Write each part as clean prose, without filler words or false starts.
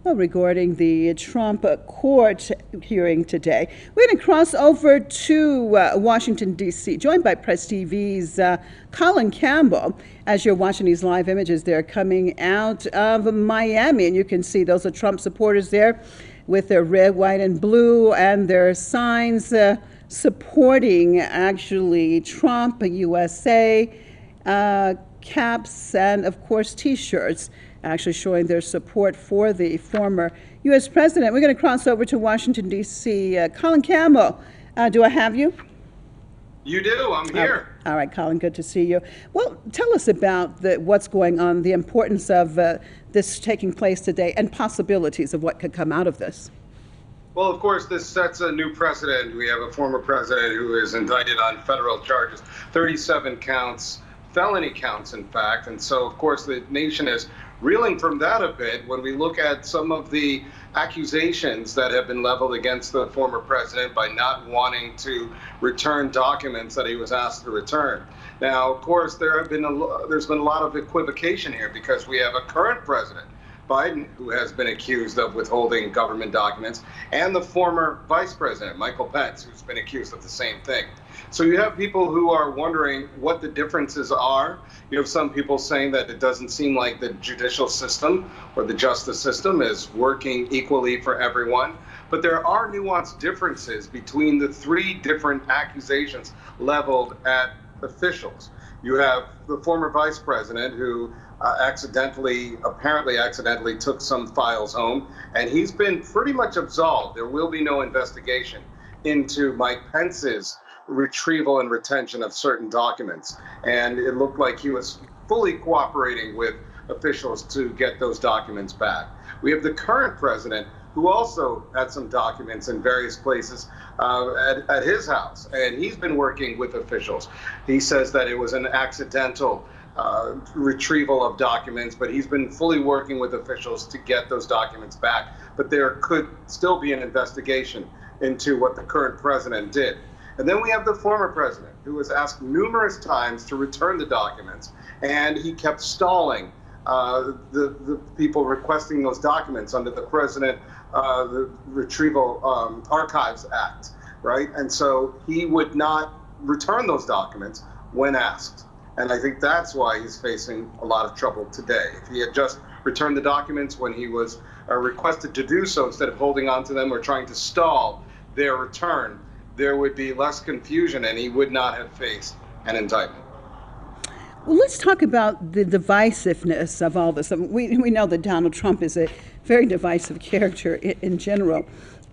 well, regarding the Trump court hearing today. We're going to cross over to Washington, D.C., joined by Press TV's Colin Campbell. As you're watching these live images, they're coming out of Miami, and you can see those are Trump supporters there with their red, white, and blue, and their signs supporting actually Trump, USA, caps, and of course T-shirts, actually showing their support for the former U.S. president. We're going to cross over to Washington, D.C. Colin Campbell, do I have you? You do. I'm here. All right, Colin, good to see you. Well, tell us about what's going on, the importance of this taking place today, and possibilities of what could come out of this. Well, of course, this sets a new precedent. We have a former president who is indicted on federal charges, 37 counts, felony counts, in fact. And so, of course, the nation is reeling from that a bit when we look at some of the accusations that have been leveled against the former president by not wanting to return documents that he was asked to return. Now, of course, there's been a lot of equivocation here because we have a current president, Biden, who has been accused of withholding government documents, and the former vice president, Michael Pence, who's been accused of the same thing. So you have people who are wondering what the differences are. You have some people saying that it doesn't seem like the judicial system or the justice system is working equally for everyone. But there are nuanced differences between the three different accusations leveled at officials. You have the former vice president who apparently accidentally took some files home, and he's been pretty much absolved. There will be no investigation into Mike Pence's retrieval and retention of certain documents. And it looked like he was fully cooperating with officials to get those documents back. We have the current president who also had some documents in various places at his house, and he's been working with officials. He says that it was an accidental retrieval of documents, but he's been fully working with officials to get those documents back. But there could still be an investigation into what the current president did. And then we have the former president, who was asked numerous times to return the documents, and he kept stalling the people requesting those documents under the the Retrieval Archives Act, right? And so he would not return those documents when asked. And I think that's why he's facing a lot of trouble today. If he had just returned the documents when he was requested to do so, instead of holding on to them or trying to stall their return, there would be less confusion and he would not have faced an indictment. Well, let's talk about the divisiveness of all this. We know that Donald Trump is a very divisive character in general.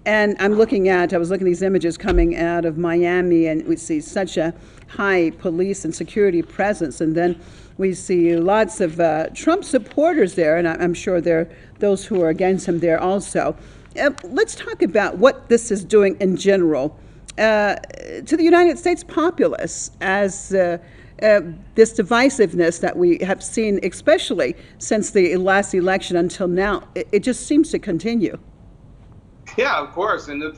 And I was looking at these images coming out of Miami, and we see such a high police and security presence. And then we see lots of Trump supporters there, and I'm sure there are those who are against him there also. Let's talk about what this is doing in general to the United States populace as this divisiveness that we have seen, especially since the last election until now. It just seems to continue. Yeah, of course. And the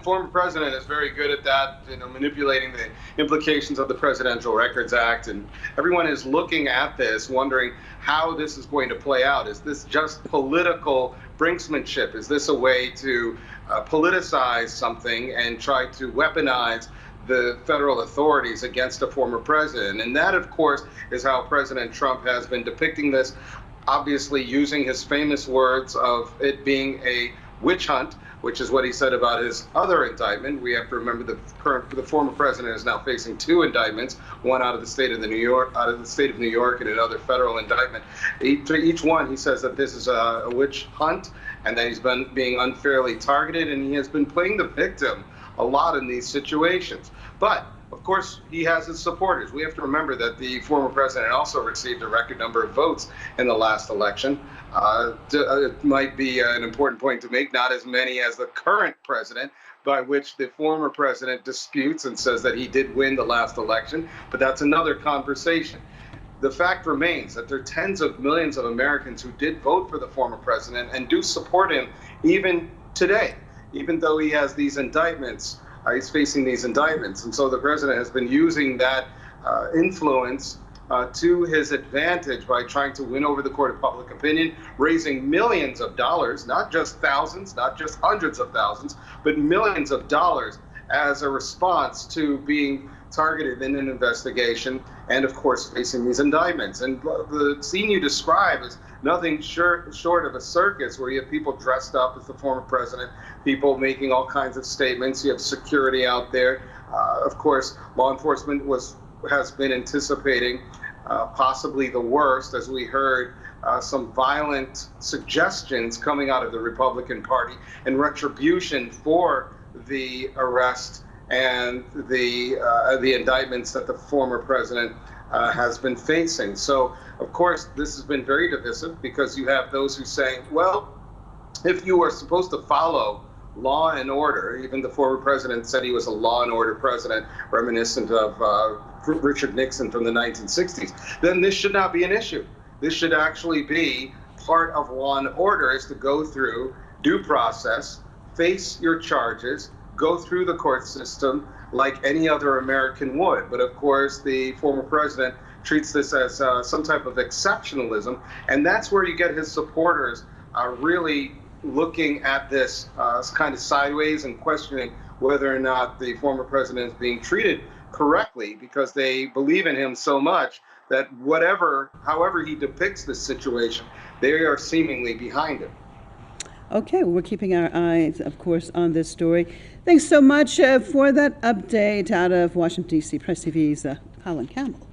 former president, is very good at that, manipulating the implications of the Presidential Records Act. And everyone is looking at this, wondering how this is going to play out. Is this just political brinksmanship? Is this a way to politicize something and try to weaponize the federal authorities against a former president? And that, of course, is how President Trump has been depicting this, obviously using his famous words of it being a witch hunt, which is what he said about his other indictment. We have to remember the former president is now facing two indictments, one out of the state of New York, and another federal indictment. Each one, he says that this is a witch hunt and that he's been being unfairly targeted, and he has been playing the victim a lot in these situations. But of course, he has his supporters. We have to remember that the former president also received a record number of votes in the last election. It might be an important point to make, not as many as the current president, by which the former president disputes and says that he did win the last election, but that's another conversation. The fact remains that there are tens of millions of Americans who did vote for the former president and do support him even today, even though he has these indictments. He's facing these indictments. And so the president has been using that influence to his advantage by trying to win over the court of public opinion, raising millions of dollars, not just thousands, not just hundreds of thousands, but millions of dollars as a response to being targeted in an investigation and, of course, facing these indictments. And the scene you describe is nothing short of a circus where you have people dressed up as the former president, people making all kinds of statements. You have security out there. Of course, law enforcement has been anticipating possibly the worst, as we heard some violent suggestions coming out of the Republican Party in retribution for the arrest and the indictments that the former president has been facing. So, of course, this has been very divisive because you have those who say, well, if you are supposed to follow law and order, even the former president said he was a law and order president, reminiscent of Richard Nixon from the 1960s, then this should not be an issue. This should actually be part of law and order, is to go through due process, face your charges, go through the court system like any other American would. But of course, the former president treats this as some type of exceptionalism, and that's where you get his supporters really looking at this kind of sideways and questioning whether or not the former president is being treated correctly, because they believe in him so much that however he depicts this situation, they are seemingly behind him. Okay, well, we're keeping our eyes, of course, on this story. Thanks so much for that update out of Washington, D.C. Press TV's Colin Campbell.